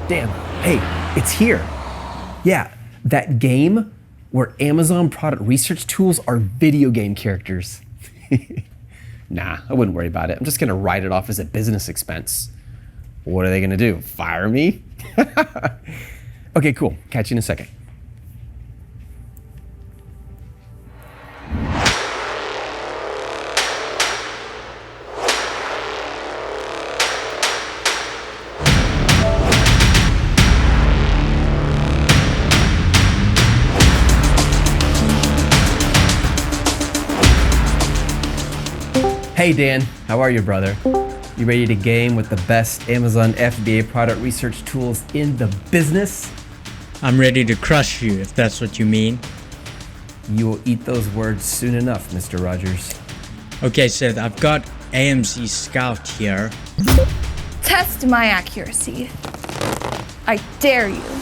Damn, hey, it's here. Yeah, that game where Amazon product research tools are video game characters. Nah, I wouldn't worry about it. I'm just gonna write it off as a business expense. What are they gonna do? Fire me? Okay, cool. Catch you in a second. Hey Dan, how are you, brother? You ready to game with the best Amazon FBA product research tools in the business? I'm ready to crush you, if that's what you mean. You will eat those words soon enough, Mr. Rogers. Okay, Seth, I've got AMZ Scout here. Test my accuracy. I dare you.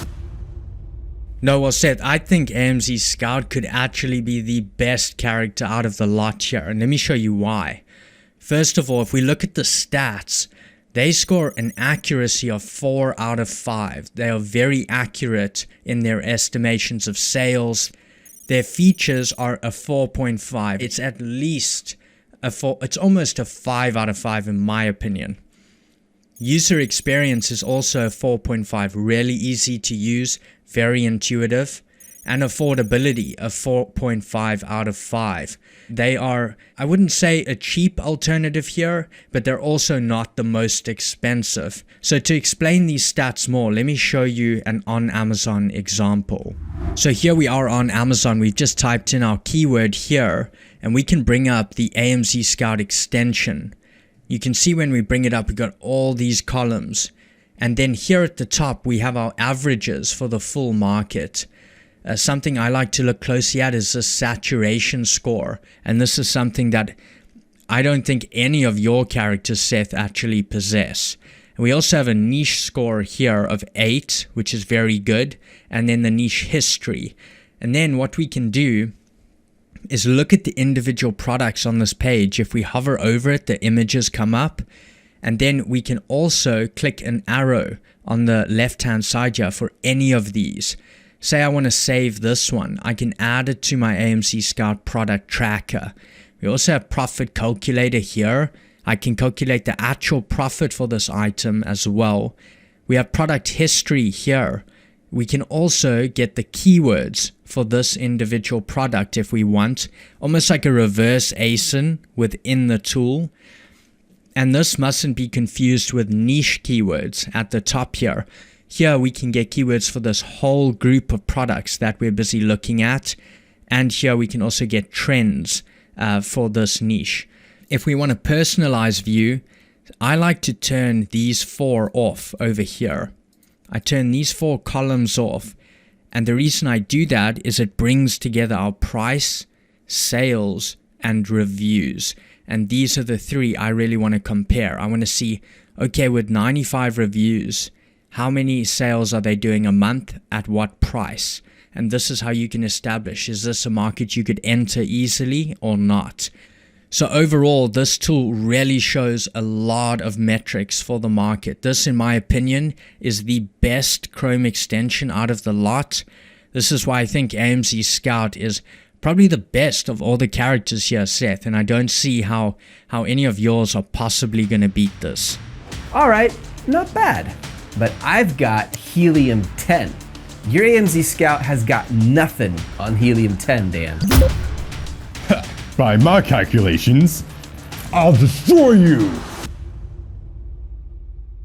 No, well, Seth, I think AMZ Scout could actually be the best character out of the lot here, and let me show you why. First of all, if we look at the stats, they score an accuracy of 4 out of 5. They are very accurate in their estimations of sales. Their features are a 4.5. It's at least a 4. It's almost a 5 out of 5 in my opinion. User experience is also a 4.5. Really easy to use, very intuitive. And affordability, a 4.5 out of 5. They are, I wouldn't say a cheap alternative here, but they're also not the most expensive. So to explain these stats more, let me show you an on Amazon example. So here we are on Amazon. We've just typed in our keyword here, and we can bring up the AMZ Scout extension. You can see when we bring it up, we've got all these columns. And then here at the top, we have our averages for the full market. Something I like to look closely at is the saturation score. And this is something that I don't think any of your characters, Seth, actually possess. And we also have a niche score here of 8, which is very good. And then the niche history. And then what we can do is look at the individual products on this page. If we hover over it, the images come up. And then we can also click an arrow on the left-hand side here for any of these. Say I want to save this one, I can add it to my AMZ Scout product tracker. We also have profit calculator here. I can calculate the actual profit for this item as well. We have product history here. We can also get the keywords for this individual product if we want, almost like a reverse ASIN within the tool. And this mustn't be confused with niche keywords at the top here. Here we can get keywords for this whole group of products that we're busy looking at. And here we can also get trends for this niche. If we want a personalized view, I like to turn these 4 off over here. I turn these 4 columns off. And the reason I do that is it brings together our price, sales, and reviews. And these are the 3 I really want to compare. I want to see, okay, with 95 reviews, how many sales are they doing a month at what price? And this is how you can establish, is this a market you could enter easily or not? So overall, this tool really shows a lot of metrics for the market. This, in my opinion, is the best Chrome extension out of the lot. This is why I think AMZ Scout is probably the best of all the characters here, Seth. And I don't see how any of yours are possibly going to beat this. All right, not bad. But I've got Helium 10. Your AMZ Scout has got nothing on Helium 10, Dan. By my calculations, I'll destroy you!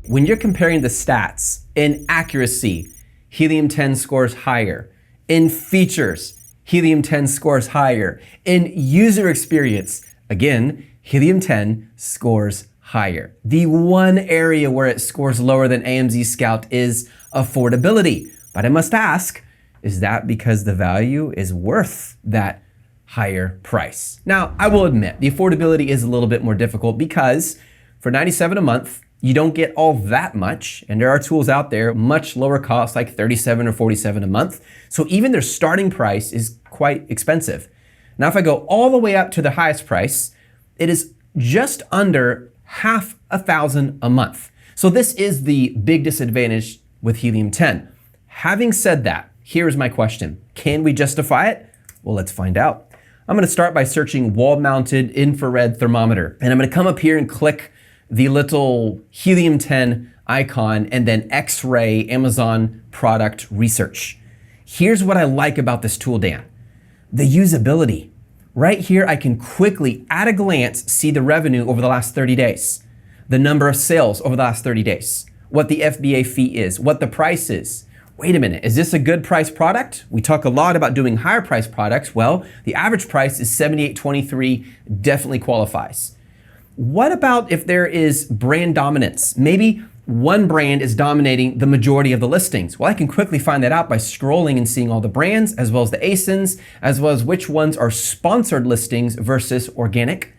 When you're comparing the stats, in accuracy, Helium 10 scores higher. In features, Helium 10 scores higher. In user experience, again, Helium 10 scores higher. The one area where it scores lower than AMZ Scout is affordability. But I must ask, is that because the value is worth that higher price? Now, I will admit, the affordability is a little bit more difficult because for $97 a month, you don't get all that much. And there are tools out there, much lower cost, like $37 or $47 a month. So even their starting price is quite expensive. Now, if I go all the way up to the highest price, it is just under $5,000 a month. So this is the big disadvantage with helium-10. Having said that, here's my question. Can we justify it? Well, let's find out. I'm going to start by searching wall-mounted infrared thermometer. And I'm going to come up here and click the little helium-10 icon and then X-ray Amazon product research. Here's what I like about this tool, Dan. The usability. Right here, I can quickly, at a glance, see the revenue over the last 30 days, the number of sales over the last 30 days, what the FBA fee is, what the price is. Wait a minute, is this a good price product? We talk a lot about doing higher price products. Well, the average price is $78.23, definitely qualifies. What about if there is brand dominance? Maybe one brand is dominating the majority of the listings. Well, I can quickly find that out by scrolling and seeing all the brands, as well as the ASINs, as well as which ones are sponsored listings versus organic.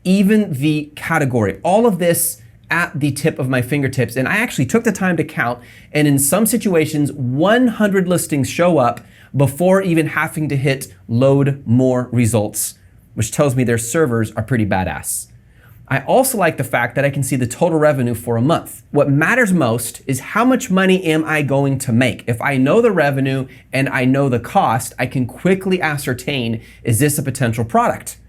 Even the category, all of this at the tip of my fingertips. And I actually took the time to count, and in some situations, 100 listings show up before even having to hit load more results, which tells me their servers are pretty badass. I also like the fact that I can see the total revenue for a month. What matters most is how much money am I going to make? If I know the revenue and I know the cost, I can quickly ascertain, is this a potential product?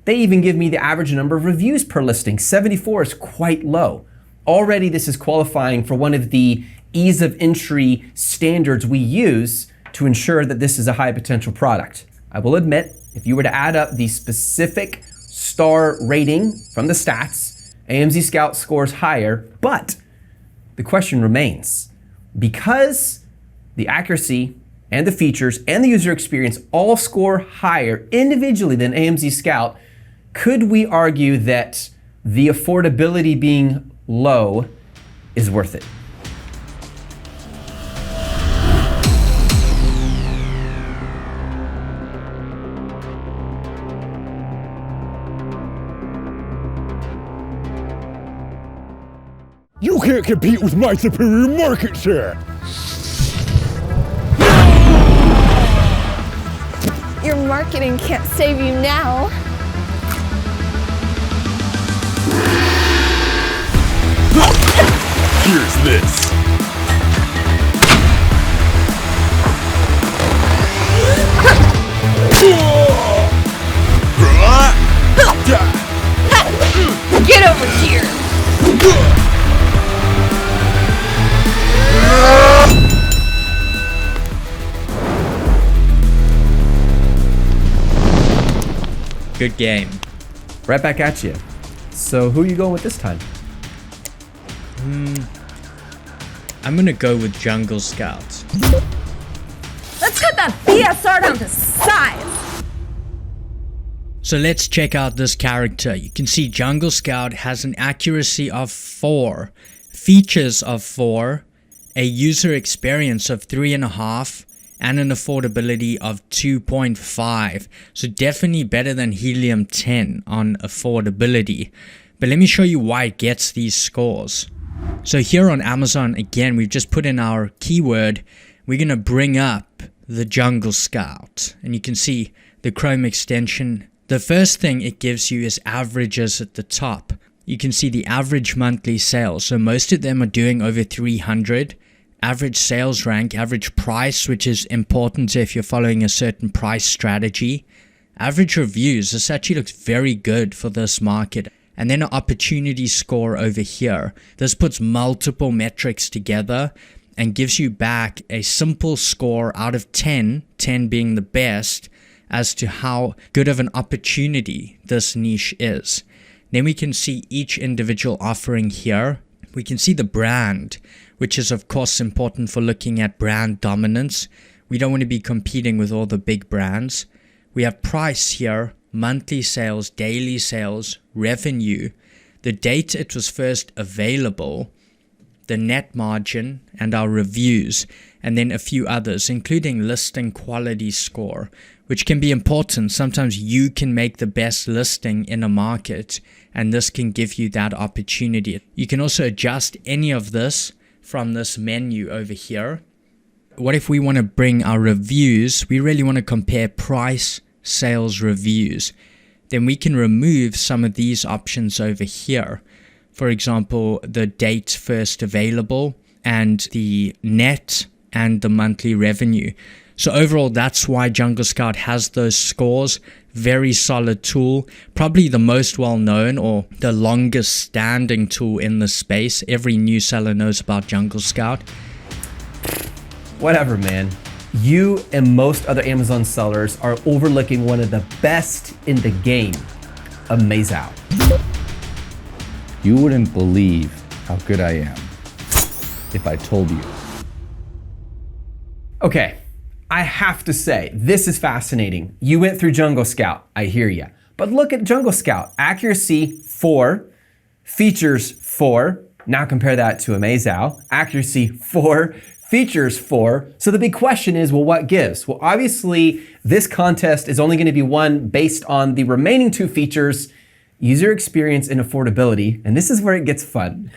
They even give me the average number of reviews per listing. 74 is quite low. Already this is qualifying for one of the ease of entry standards we use to ensure that this is a high potential product. I will admit, if you were to add up the specific star rating from the stats, AMZ Scout scores higher, but the question remains, because the accuracy and the features and the user experience all score higher individually than AMZ Scout, could we argue that the affordability being low is worth it? You can't compete with my superior market share! Your marketing can't save you now. Here's this! Get over here! Good game. Right back at you. So who are you going with this time? I'm gonna go with Jungle Scout. Let's cut that BSR down to size! So let's check out this character. You can see Jungle Scout has an accuracy of 4, features of 4, a user experience of 3.5, and an affordability of 2.5. So definitely better than Helium-10 on affordability. But let me show you why it gets these scores. So here on Amazon, again, we've just put in our keyword. We're going to bring up the Jungle Scout. And you can see the Chrome extension. The first thing it gives you is averages at the top. You can see the average monthly sales. So most of them are doing over 300. Average sales rank, average price, which is important if you're following a certain price strategy. Average reviews. This actually looks very good for this market. And then an opportunity score over here. This puts multiple metrics together and gives you back a simple score out of 10, 10 being the best, as to how good of an opportunity this niche is. Then we can see each individual offering here. We can see the brand, which is of course important for looking at brand dominance. We don't want to be competing with all the big brands. We have price here, monthly sales, daily sales, revenue, the date it was first available, the net margin, and our reviews, and then a few others, including listing quality score, which can be important. Sometimes you can make the best listing in a market, and this can give you that opportunity. You can also adjust any of this from this menu over here. What if we want to bring our reviews? We really want to compare price, sales, reviews. Then we can remove some of these options over here. For example, the date first available, and the net and the monthly revenue. So overall, that's why Jungle Scout has those scores. Very solid tool, probably the most well-known or the longest standing tool in the space. Every new seller knows about Jungle Scout. Whatever, man. You and most other Amazon sellers are overlooking one of the best in the game, Amazao. You wouldn't believe how good I am if I told you. Okay, I have to say, this is fascinating. You went through Jungle Scout, I hear ya. But look at Jungle Scout. Accuracy 4, features 4. Now compare that to Amazao. Accuracy 4, features 4. So the big question is, well, what gives? Well, obviously, this contest is only going to be won based on the remaining 2 features, user experience and affordability. And this is where it gets fun.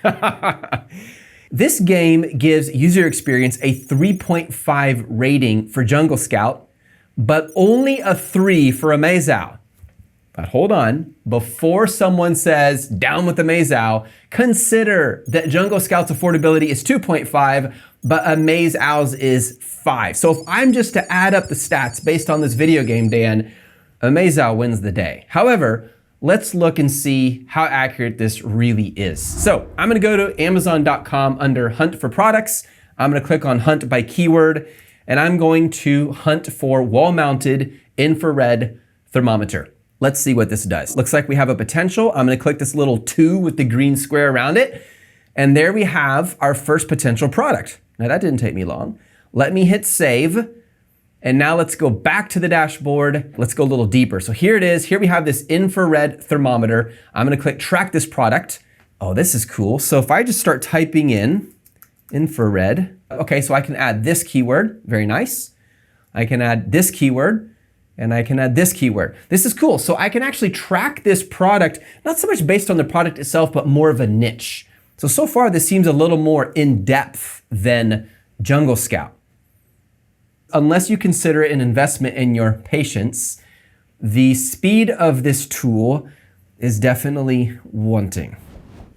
This game gives user experience a 3.5 rating for Jungle Scout, but only a 3 for Amazao. But hold on, before someone says down with Amazao, consider that Jungle Scout's affordability is 2.5, but Amazao's is 5. So if I'm just to add up the stats based on this video game, Dan, Amazao wins the day. However, let's look and see how accurate this really is. So I'm gonna go to Amazon.com under Hunt for Products. I'm gonna click on Hunt by Keyword, and I'm going to hunt for wall-mounted infrared thermometer. Let's see what this does. Looks like we have a potential. I'm gonna click this little 2 with the green square around it, and there we have our first potential product. Now that didn't take me long. Let me hit save. And now let's go back to the dashboard. Let's go a little deeper. So here it is. Here we have this infrared thermometer. I'm gonna click track this product. Oh, this is cool. So if I just start typing in infrared, okay, so I can add this keyword, very nice. I can add this keyword, and I can add this keyword. This is cool. So I can actually track this product, not so much based on the product itself, but more of a niche. So far this seems a little more in depth than Jungle Scout. Unless you consider it an investment in your patience, the speed of this tool is definitely wanting.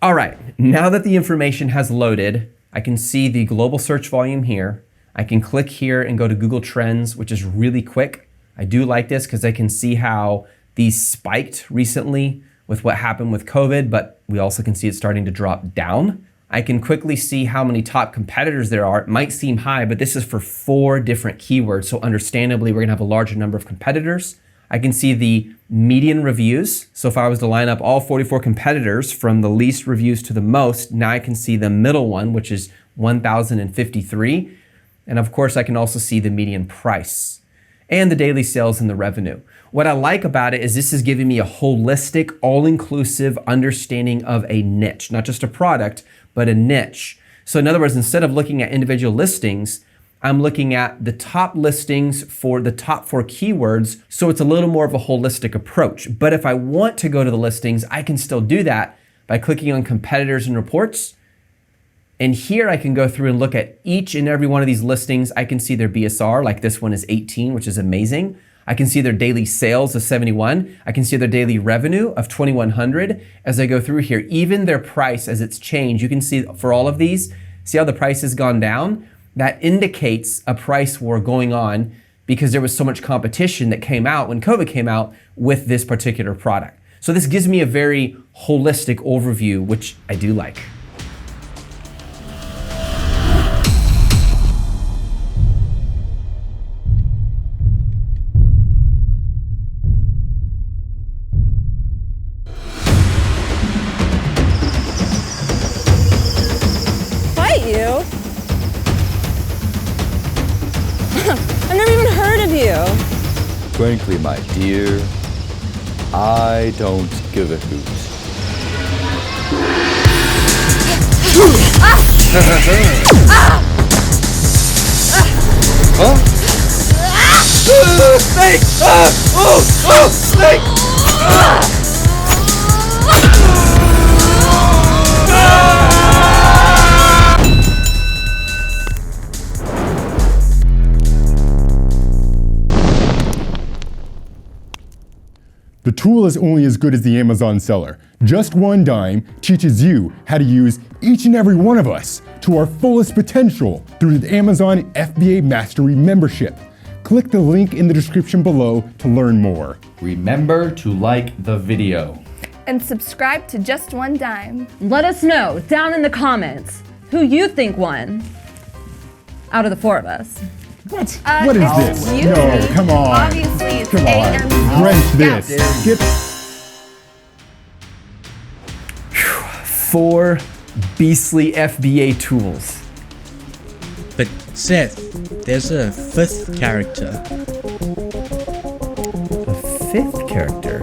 All right, now that the information has loaded, I can see the global search volume here. I can click here and go to Google Trends, which is really quick. I do like this because I can see how these spiked recently with what happened with COVID, but we also can see it starting to drop down. I can quickly see how many top competitors there are. It might seem high, but this is for 4 different keywords. So understandably, we're gonna have a larger number of competitors. I can see the median reviews. So if I was to line up all 44 competitors from the least reviews to the most, now I can see the middle one, which is 1,053. And of course, I can also see the median price and the daily sales and the revenue. What I like about it is this is giving me a holistic, all-inclusive understanding of a niche, not just a product, but a niche. So in other words, instead of looking at individual listings, I'm looking at the top listings for the top 4 keywords. So it's a little more of a holistic approach. But if I want to go to the listings, I can still do that by clicking on competitors and reports. And here I can go through and look at each and every one of these listings. I can see their BSR, like this one is 18, which is amazing. I can see their daily sales of 71. I can see their daily revenue of 2,100 as I go through here. Even their price as it's changed, you can see for all of these, see how the price has gone down? That indicates a price war going on because there was so much competition that came out when COVID came out with this particular product. So this gives me a very holistic overview, which I do like. I've never even heard of you. Frankly, my dear, I don't give a hoot. Huh? Snake! Snake! The tool is only as good as the Amazon seller. Just One Dime teaches you how to use each and every one of us to our fullest potential through the Amazon FBA Mastery membership. Click the link in the description below to learn more. Remember to like the video. And subscribe to Just One Dime. Let us know down in the comments who you think won out of the four of us. What is this? excuse No, me. come on. Obviously, it's Come on. AMC. Wrench this. Get 4 beastly FBA tools. But Seth, there's a fifth character. A 5th character.